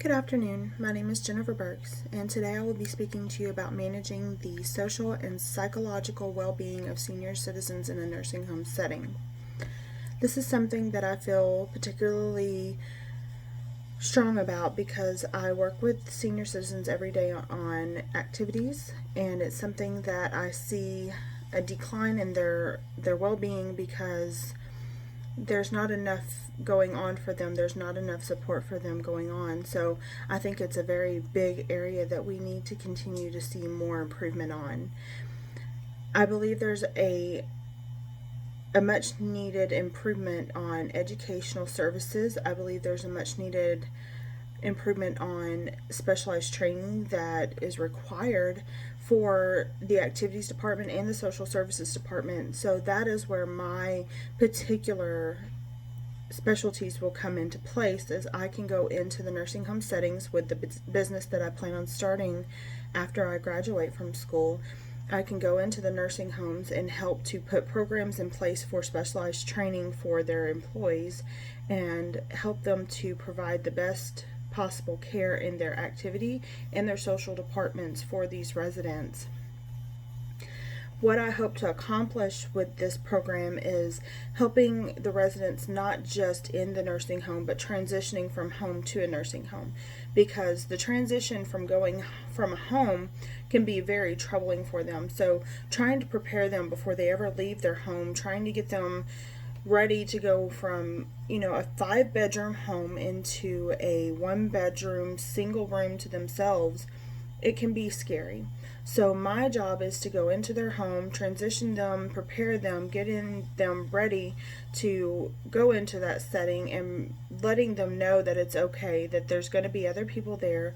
Good afternoon. My name is Jennifer Burks, and today I will be speaking to you about managing the social and psychological well-being of senior citizens in a nursing home setting. This is something that I feel particularly strong about because I work with senior citizens every day on activities, and it's something that I see a decline in their well-being because there's not enough going on for them. There's not enough support for them going on. So I think it's a very big area that we need to continue to see more improvement on. I believe there's a much needed improvement on educational services. I believe there's a much needed improvement on specialized training that is required for the activities department and the social services department. So that is where my particular specialties will come into place, as I can go into the nursing home settings with the business that I plan on starting after I graduate from school. I can go into the nursing homes and help to put programs in place for specialized training for their employees and help them to provide the best possible care in their activity and their social departments for these residents. What I hope to accomplish with this program is helping the residents not just in the nursing home but transitioning from home to a nursing home, because the transition from going from a home can be very troubling for them. So trying to prepare them before they ever leave their home, trying to get them ready to go from a 5-bedroom home into a 1-bedroom single room to themselves, it can be scary. So my job is to go into their home, transition them, prepare them, getting them ready to go into that setting and letting them know that it's okay, that there's going to be other people there,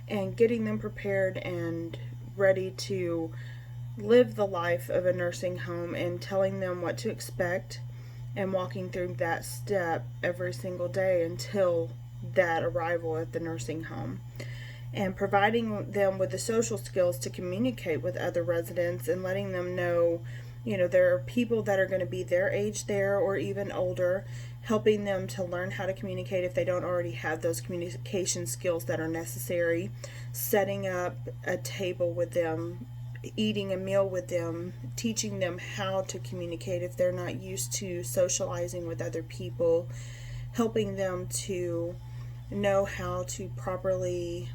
and getting them prepared and ready to live the life of a nursing home and telling them what to expect and walking through that step every single day until that arrival at the nursing home, and providing them with the social skills to communicate with other residents and letting them know, there are people that are going to be their age there or even older, helping them to learn how to communicate if they don't already have those communication skills that are necessary, setting up a table with them, eating a meal with them, teaching them how to communicate if they're not used to socializing with other people, helping them to know how to properly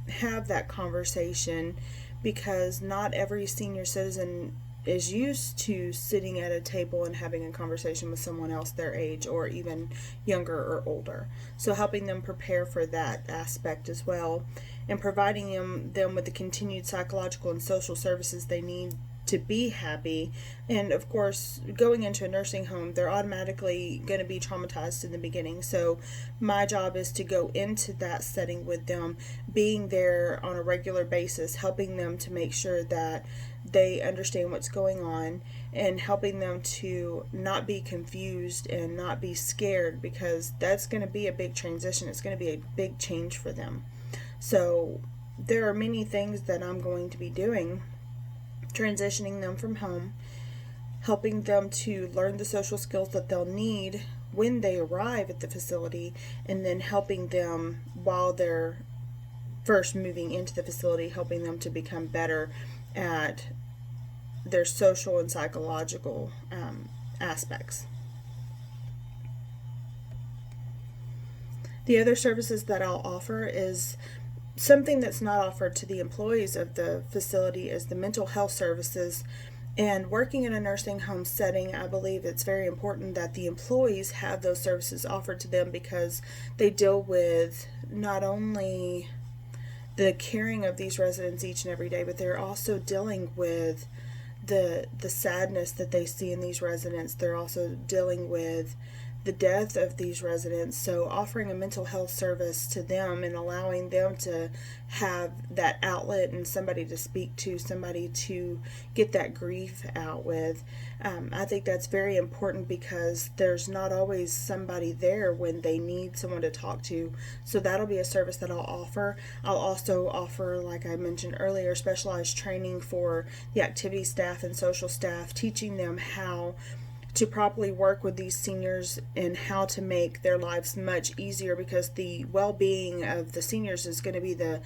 have that conversation, because not every senior citizen is used to sitting at a table and having a conversation with someone else their age or even younger or older. So helping them prepare for that aspect as well, and providing them with the continued psychological and social services they need to be happy. And of course, going into a nursing home, they're automatically going to be traumatized in the beginning. So my job is to go into that setting with them, being there on a regular basis, helping them to make sure that they understand what's going on, and helping them to not be confused and not be scared, because that's going to be a big transition. It's going to be a big change for them. So there are many things that I'm going to be doing, transitioning them from home, helping them to learn the social skills that they'll need when they arrive at the facility, and then helping them while they're first moving into the facility, helping them to become better at their social and psychological aspects. The other services that I'll offer is something that's not offered to the employees of the facility, is the mental health services. And working in a nursing home setting, I believe it's very important that the employees have those services offered to them, because they deal with not only the caring of these residents each and every day, but they're also dealing with the sadness that they see in these residents. They're also dealing with the death of these residents. So offering a mental health service to them and allowing them to have that outlet and somebody to speak to, somebody to get that grief out with, I think that's very important, because there's not always somebody there when they need someone to talk to. So that'll be a service that I'll offer. I'll also offer, like I mentioned earlier, specialized training for the activity staff and social staff, teaching them how to properly work with these seniors and how to make their lives much easier, because the well-being of the seniors is going to be the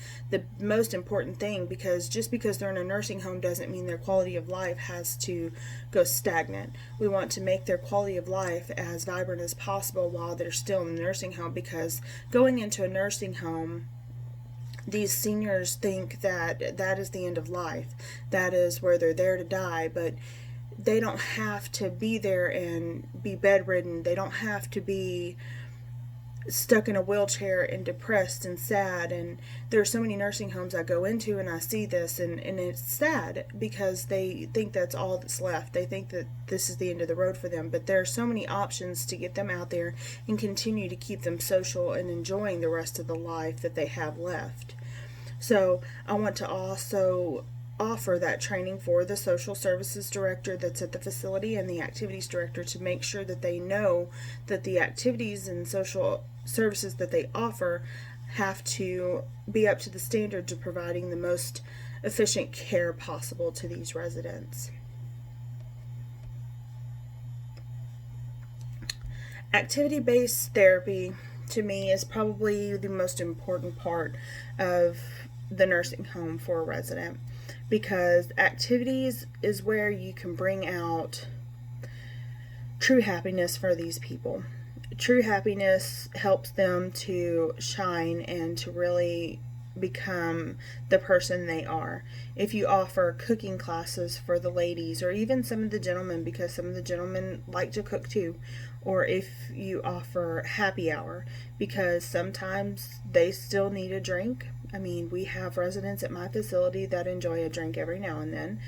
most important thing, because just because they're in a nursing home doesn't mean their quality of life has to go stagnant. We want to make their quality of life as vibrant as possible while they're still in the nursing home, because going into a nursing home, these seniors think that that is the end of life. That is where they're there to die, but they don't have to be there and be bedridden. They don't have to be stuck in a wheelchair and depressed and sad. And there are so many nursing homes I go into and I see this, and it's sad because they think that's all that's left. They think that this is the end of the road for them, but there are so many options to get them out there and continue to keep them social and enjoying the rest of the life that they have left. So I want to also offer that training for the social services director that's at the facility and the activities director, to make sure that they know that the activities and social services that they offer have to be up to the standards of providing the most efficient care possible to these residents. Activity-based therapy, to me, is probably the most important part of the nursing home for a resident, because activities is where you can bring out true happiness for these people. True happiness helps them to shine and to really become the person they are. If you offer cooking classes for the ladies, or even some of the gentlemen, because some of the gentlemen like to cook too, or if you offer happy hour, because sometimes they still need a drink. I mean, we have residents at my facility that enjoy a drink every now and then.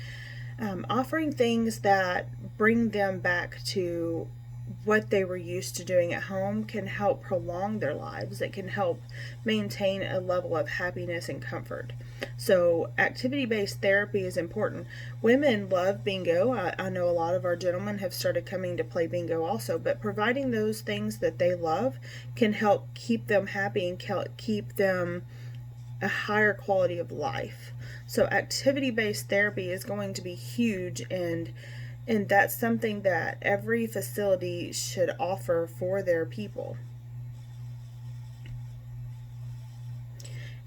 Offering things that bring them back to what they were used to doing at home can help prolong their lives. It can help maintain a level of happiness and comfort. So activity-based therapy is important. Women love bingo. I know a lot of our gentlemen have started coming to play bingo also, but providing those things that they love can help keep them happy and keep them a higher quality of life. So activity-based therapy is going to be huge, and that's something that every facility should offer for their people.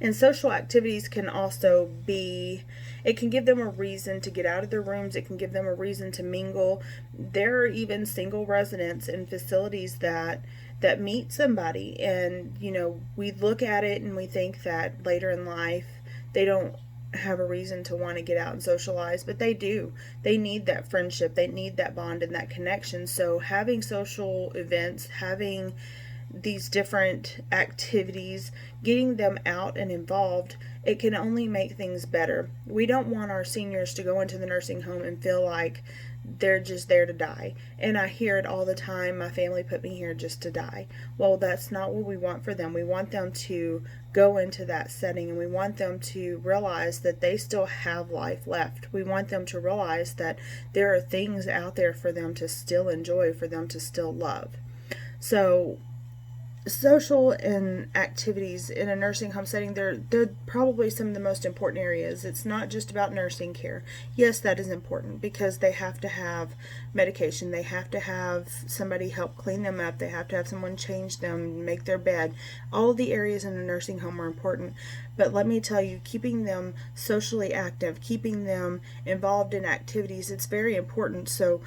And social activities can also be, it can give them a reason to get out of their rooms. It can give them a reason to mingle. There are even single residents in facilities that meet somebody, and we look at it and we think that later in life they don't have a reason to want to get out and socialize, but they do. They need that friendship, they need that bond and that connection. So having social events, having these different activities, getting them out and involved, it can only make things better. We don't want our seniors to go into the nursing home and feel like they're just there to die. And I hear it all the time, my family put me here just to die. Well, that's not what we want for them. We want them to go into that setting, and we want them to realize that they still have life left. We want them to realize that there are things out there for them to still enjoy, for them to still love. So social and activities in a nursing home setting, they're probably some of the most important areas. It's not just about nursing care. Yes, that is important, because they have to have medication, they have to have somebody help clean them up, they have to have someone change them, make their bed. All of the areas in a nursing home are important, but let me tell you, keeping them socially active, keeping them involved in activities, it's very important. So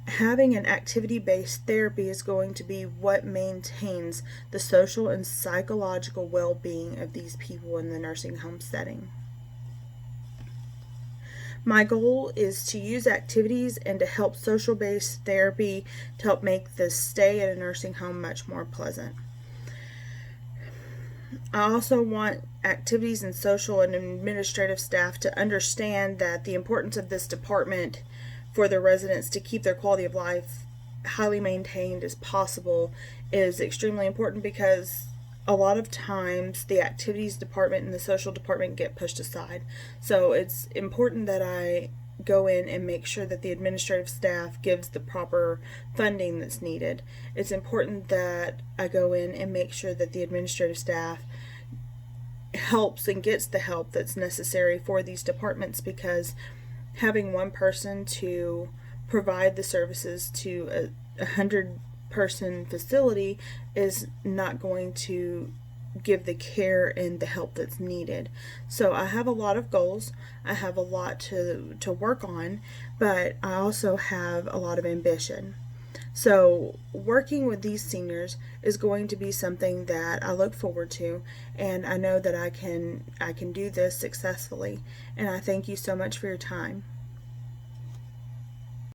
having an activity-based therapy is going to be what maintains the social and psychological well-being of these people in the nursing home setting. My goal is to use activities and to help social-based therapy to help make the stay at a nursing home much more pleasant. I also want activities and social and administrative staff to understand that the importance of this department for their residents to keep their quality of life highly maintained as possible is extremely important, because a lot of times the activities department and the social department get pushed aside. So it's important that I go in and make sure that the administrative staff gives the proper funding that's needed. It's important that I go in and make sure that the administrative staff helps and gets the help that's necessary for these departments, because having one person to provide the services to a 100-person facility is not going to give the care and the help that's needed. So I have a lot of goals. I have a lot to work on, but I also have a lot of ambition. So working with these seniors is going to be something that I look forward to, and I know that I can do this successfully. And I thank you so much for your time.